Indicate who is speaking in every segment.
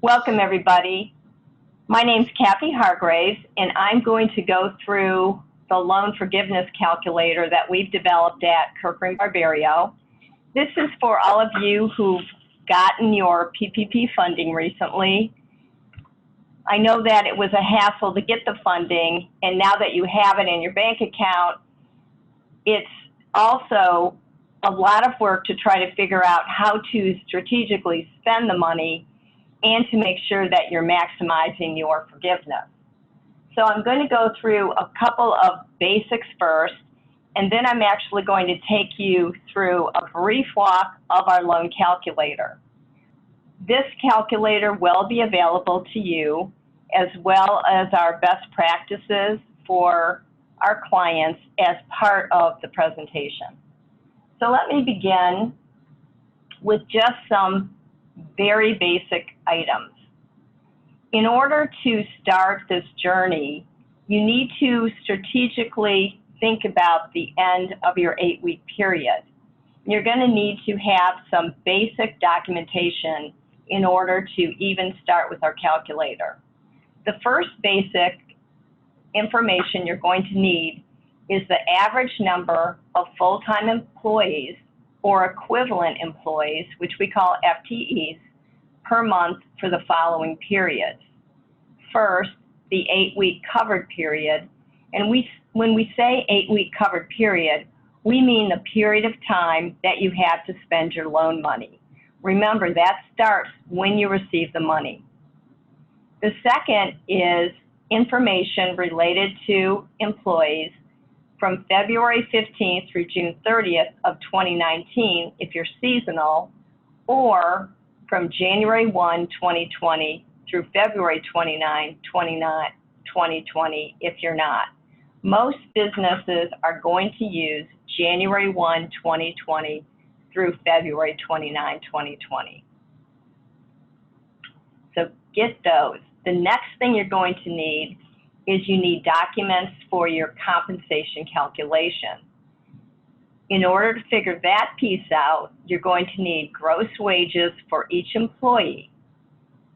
Speaker 1: Welcome, everybody. My name's Kathy Hargreaves, and I'm going to go through the loan forgiveness calculator that we've developed at Kerkering Barberio. This is for all of you who've gotten your PPP funding recently. I know that it was a hassle to get the funding, and now that you have it in your bank account, it's also a lot of work to try to figure out how to strategically spend the money and to make sure that you're maximizing your forgiveness. So I'm going to go through a couple of basics first, and then I'm actually going to take you through a brief walk of our loan calculator. This calculator will be available to you, as well as our best practices for our clients as part of the presentation. So let me begin with just some very basic items. In order to start this journey, you need to strategically think about the end of your 8-week period. You're going to need to have some basic documentation in order to even start with our calculator. The first basic information you're going to need is the average number of full-time employees or equivalent employees, which we call FTEs, per month for the following periods. First, the 8-week covered period, and when we say 8-week covered period, we mean the period of time that you have to spend your loan money. Remember, that starts when you receive the money. The second is information related to employees from February 15th through June 30th of 2019 if you're seasonal, or from January 1, 2020 through February 29, 2020 if you're not. Most businesses are going to use January 1, 2020 through February 29, 2020. So get those. The next thing you're going to need is you need documents for your compensation calculation. In order to figure that piece out, you're going to need gross wages for each employee.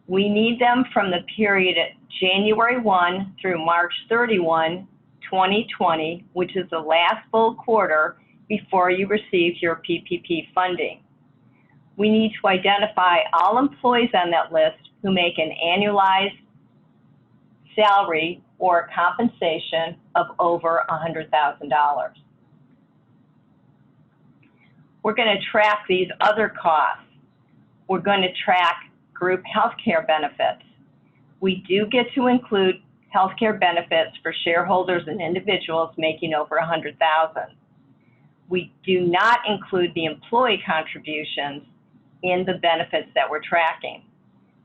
Speaker 1: We need them from the period at January 1 through March 31, 2020, which is the last full quarter before you receive your PPP funding. We need to identify all employees on that list who make an annualized salary or compensation of over $100,000. We're going to track these other costs. We're going to track group health care benefits. We do get to include health care benefits for shareholders and individuals making over $100,000. We do not include the employee contributions in the benefits that we're tracking.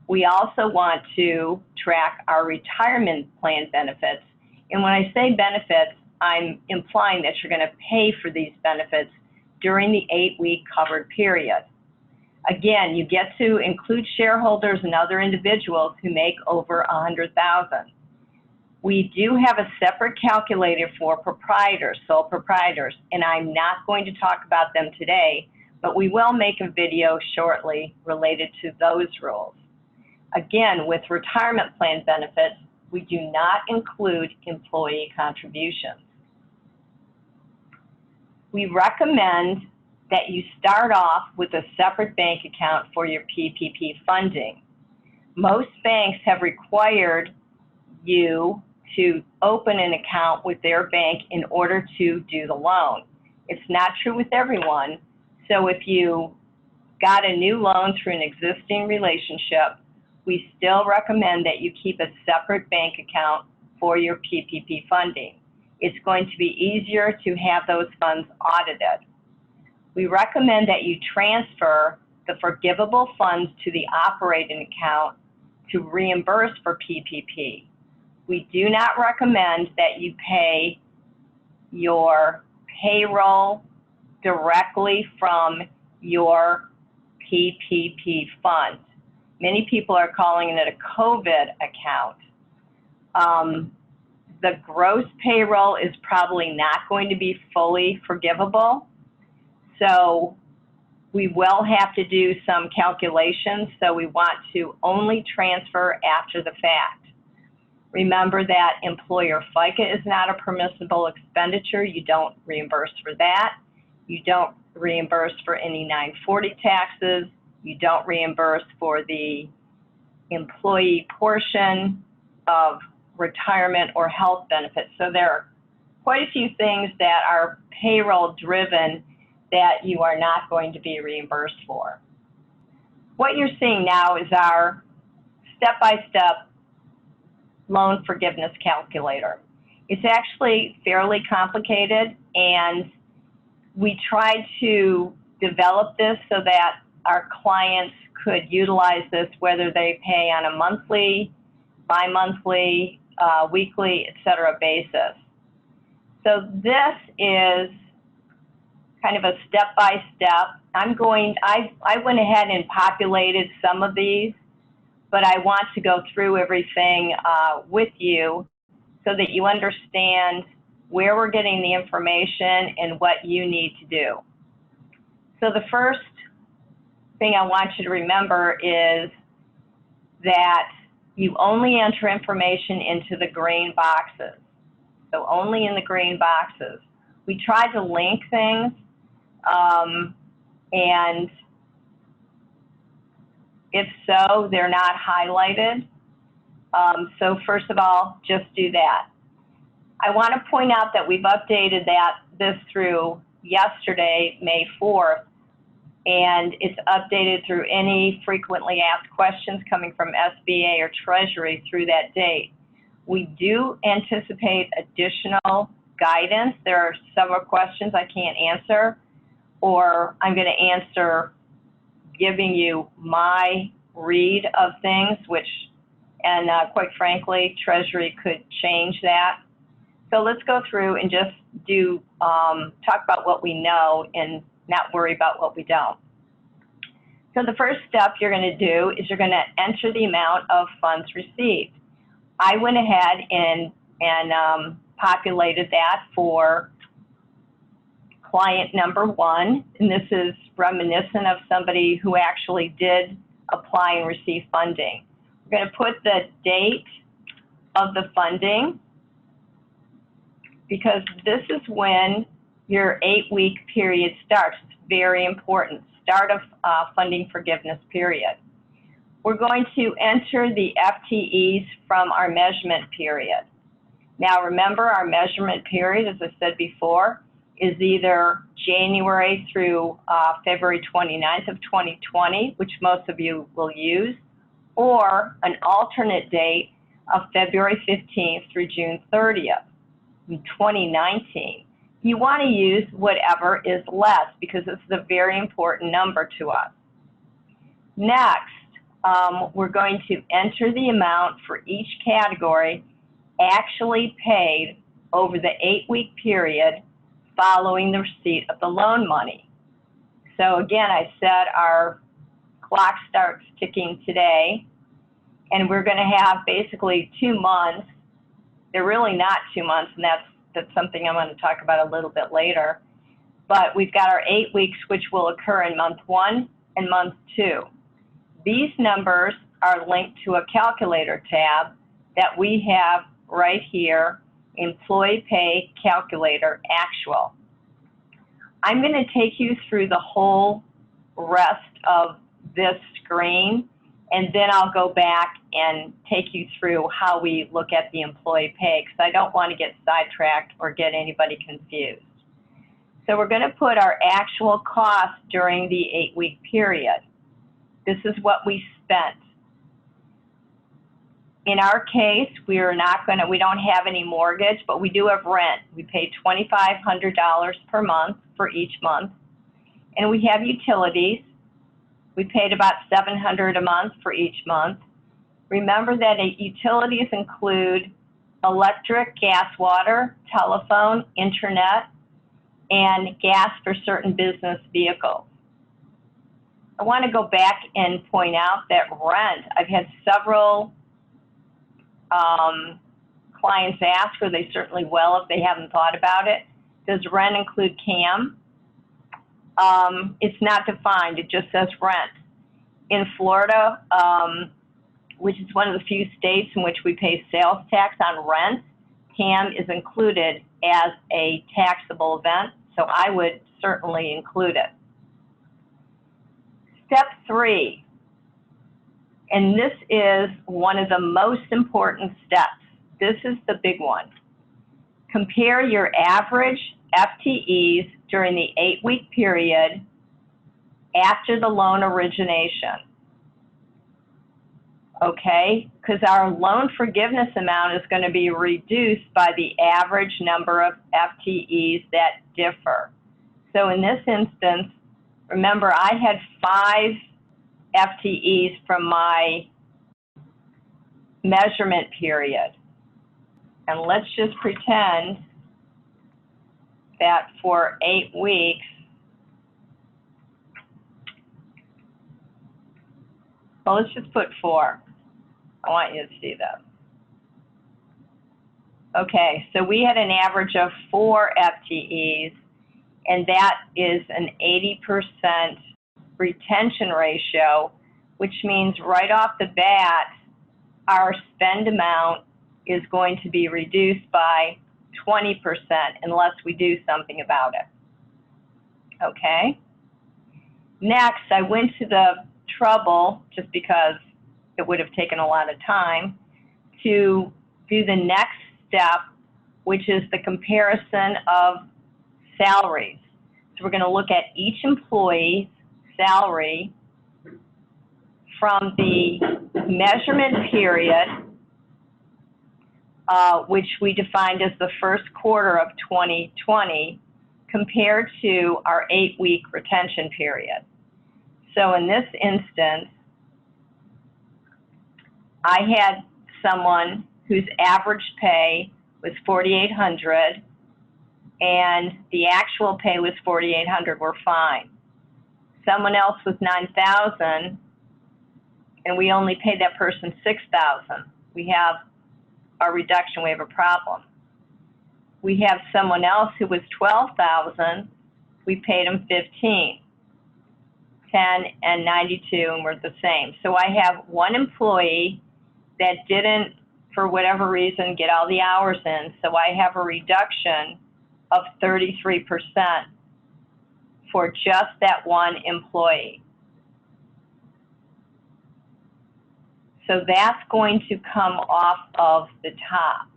Speaker 1: We also want to track our retirement plan benefits. And when I say benefits, I'm implying that you're going to pay for these benefits during the 8-week covered period. Again, you get to include shareholders and other individuals who make over $100,000. We do have a separate calculator for proprietors, sole proprietors, and I'm not going to talk about them today, but we will make a video shortly related to those rules. Again, with retirement plan benefits, we do not include employee contributions. We recommend that you start off with a separate bank account for your PPP funding. Most banks have required you to open an account with their bank in order to do the loan. It's not true with everyone, so if you got a new loan through an existing relationship, we still recommend that you keep a separate bank account for your PPP funding. It's going to be easier to have those funds audited. We recommend that you transfer the forgivable funds to the operating account to reimburse for PPP. We do not recommend that you pay your payroll directly from your PPP fund. Many people are calling it a COVID account. The gross payroll is probably not going to be fully forgivable. So We will have to do some calculations, so we want to only transfer after the fact. Remember that employer FICA is not a permissible expenditure. You don't reimburse for that. You don't reimburse for any 940 taxes. You don't reimburse for the employee portion of retirement or health benefits. So there are quite a few things that are payroll driven that you are not going to be reimbursed for. What you're seeing now is our step-by-step loan forgiveness calculator. It's actually fairly complicated, and we tried to develop this so that our clients could utilize this whether they pay on a monthly, bi-monthly, weekly, etc. basis. So this is kind of a step-by-step. I went ahead and populated some of these, but I want to go through everything with you so that you understand where we're getting the information and what you need to do. So the first thing I want you to remember is that you only enter information into the green boxes. So only in the green boxes. We tried to link things, and if so, they're not highlighted. So first of all, just do that. I want to point out that we've updated this through yesterday, May 4th, and it's updated through any frequently asked questions coming from SBA or Treasury through that date. We do anticipate additional guidance. There are several questions I can't answer, or I'm going to answer giving you my read of things, and quite frankly, Treasury could change that. So let's go through and just talk about what we know and not worry about what we don't. So the first step you're going to do is you're going to enter the amount of funds received. I went ahead and populated that for client number 1, and this is reminiscent of somebody who actually did apply and receive funding. We're going to put the date of the funding, because this is when your 8-week period starts. It's very important. Start of funding forgiveness period. We're going to enter the FTEs from our measurement period. Now remember, our measurement period, as I said before, is either January through February 29th of 2020, which most of you will use, or an alternate date of February 15th through June 30th in 2019. You want to use whatever is less, because it's a very important number to us. Next, we're going to enter the amount for each category actually paid over the 8-week period following the receipt of the loan money. So again, I said our clock starts ticking today, and we're going to have basically 2 months. They're really not 2 months, and that's something I'm going to talk about a little bit later. But we've got our 8 weeks, which will occur in month 1 and month 2. These numbers are linked to a calculator tab that we have right here, Employee Pay Calculator Actual. I'm going to take you through the whole rest of this screen, and then I'll go back and take you through how we look at the employee pay, because I don't want to get sidetracked or get anybody confused. So we're going to put our actual cost during the 8-week period. This is what we spent. In our case, we don't have any mortgage, but we do have rent. We pay $2,500 per month for each month. And we have utilities. We paid about $700 a month for each month. Remember that utilities include electric, gas, water, telephone, internet, and gas for certain business vehicles. I want to go back and point out that rent, I've had several clients ask, or they certainly will if they haven't thought about it, does rent include CAM? it's not defined. It just says rent. In Florida, which is one of the few states in which we pay sales tax on rent, TAM is included as a taxable event, so I would certainly include it. Step 3, and this is one of the most important steps. This is the big one. Compare your average FTEs during the 8-week period after the loan origination. Okay, because our loan forgiveness amount is going to be reduced by the average number of FTEs that differ. So in this instance, remember I had 5 FTEs from my measurement period. And let's just pretend that for 8 weeks, well, let's just put 4. I want you to see this. Okay, so we had an average of 4 FTEs, and that is an 80% retention ratio, which means right off the bat, our spend amount is going to be reduced by 20% unless we do something about it. Okay? Next, I went to the trouble, just because it would have taken a lot of time, to do the next step, which is the comparison of salaries. So we're going to look at each employee's salary from the measurement period, which we defined as the first quarter of 2020, compared to our 8-week retention period. So in this instance, I had someone whose average pay was $4,800 and the actual pay was $4,800. We're fine. Someone else was $9,000 and we only paid that person $6,000. We have a reduction, we have a problem. We have someone else who was $12,000, we paid him $15,000. 10 and 92, and we're the same. So I have one employee that didn't, for whatever reason, get all the hours in, so I have a reduction of 33% for just that one employee. So that's going to come off of the top.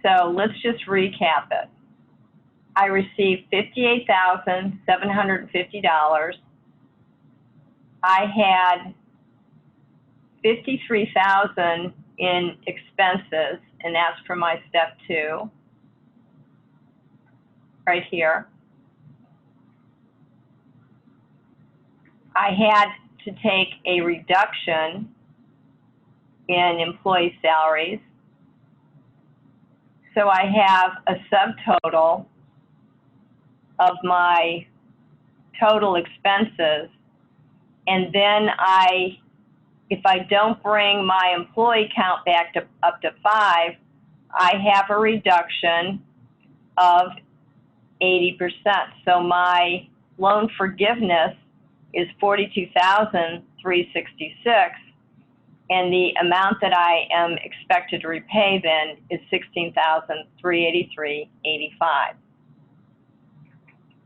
Speaker 1: So let's just recap it. I received $58,750. I had $53,000 in expenses, and that's for my step 2, right here. I had to take a reduction in employee salaries. So I have a subtotal of my total expenses, and then if I don't bring my employee count back up to 5, I have a reduction of 80%. So my loan forgiveness is $42,366, and the amount that I am expected to repay then is $16,383.85.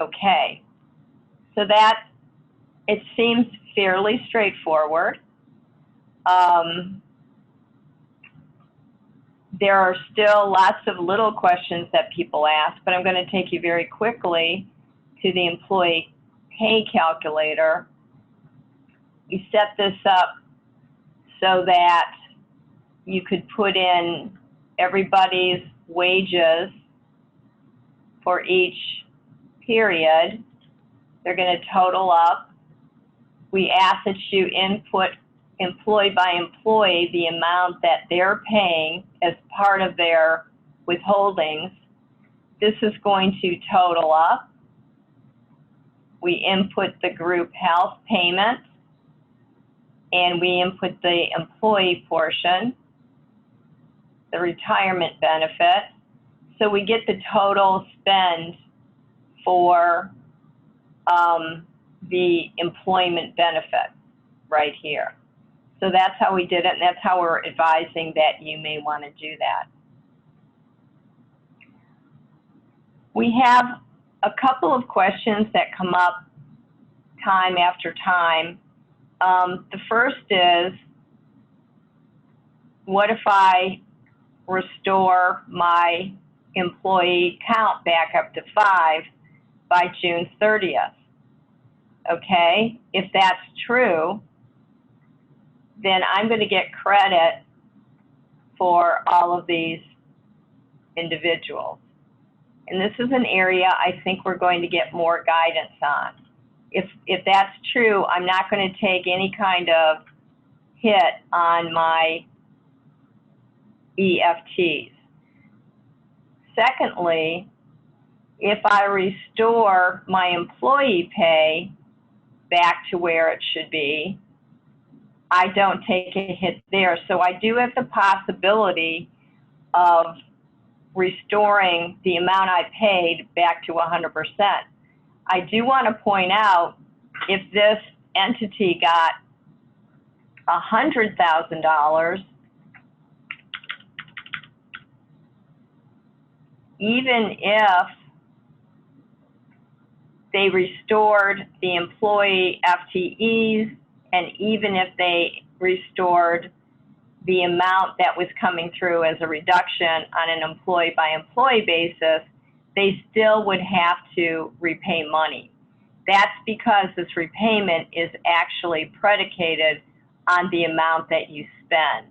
Speaker 1: Okay, so that, it seems fairly straightforward. There are still lots of little questions that people ask, but I'm going to take you very quickly to the employee pay calculator. We set this up so that you could put in everybody's wages for each period. They're going to total up. We ask that you input employee by employee the amount that they're paying as part of their withholdings. This is going to total up. We input the group health payment, and we input the employee portion, the retirement benefit. So we get the total spend for the employment benefit right here. So that's how we did it, and that's how we're advising that you may want to do that. We have a couple of questions that come up time after time. The first is, what if I restore my employee count back up to 5 by June 30th? Okay, if that's true, then I'm going to get credit for all of these individuals. And this is an area I think we're going to get more guidance on. If that's true, I'm not going to take any kind of hit on my EFTs. Secondly, if I restore my employee pay back to where it should be, I don't take a hit there. So I do have the possibility of restoring the amount I paid back to 100%. I do want to point out, if this entity got $100,000, even if they restored the employee FTEs, and even if they restored the amount that was coming through as a reduction on an employee-by-employee basis, they still would have to repay money. That's because this repayment is actually predicated on the amount that you spend.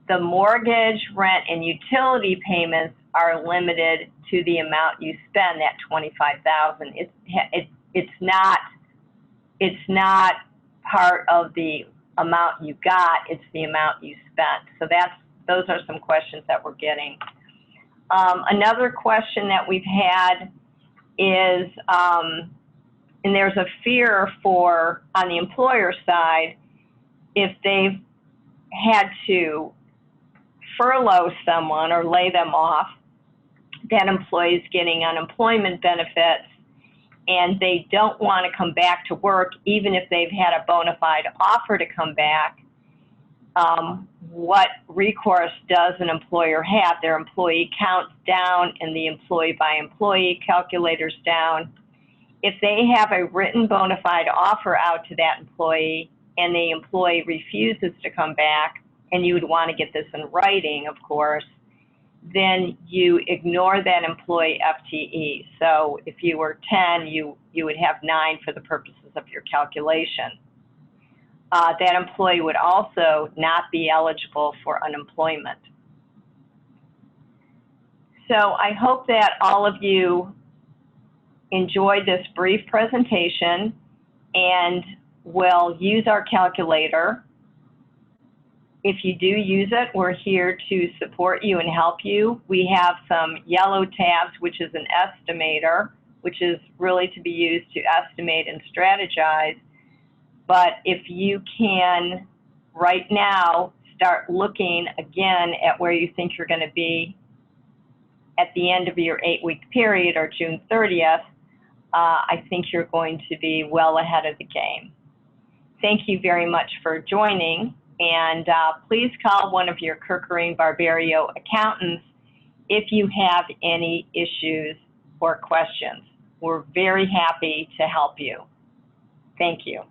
Speaker 1: The mortgage, rent, and utility payments are limited to the amount you spend, that $25,000. It's not part of the amount you got, it's the amount you spent. So those are some questions that we're getting. Another question that we've had is, and there's a fear for, on the employer side, if they've had to furlough someone or lay them off, that employee's getting unemployment benefits, and they don't want to come back to work even if they've had a bona fide offer to come back. What recourse does an employer have? Their employee count's down and the employee-by-employee calculator's down. If they have a written bona fide offer out to that employee and the employee refuses to come back, and you would want to get this in writing, of course, then you ignore that employee FTE. So if you were 10, you would have 9 for the purposes of your calculation. That employee would also not be eligible for unemployment. So I hope that all of you enjoyed this brief presentation and will use our calculator. If you do use it, we're here to support you and help you. We have some yellow tabs, which is an estimator, which is really to be used to estimate and strategize. But if you can, right now, start looking again at where you think you're going to be at the end of your 8-week period, or June 30th, I think you're going to be well ahead of the game. Thank you very much for joining, and please call one of your Kerkering Barberio accountants if you have any issues or questions. We're very happy to help you. Thank you.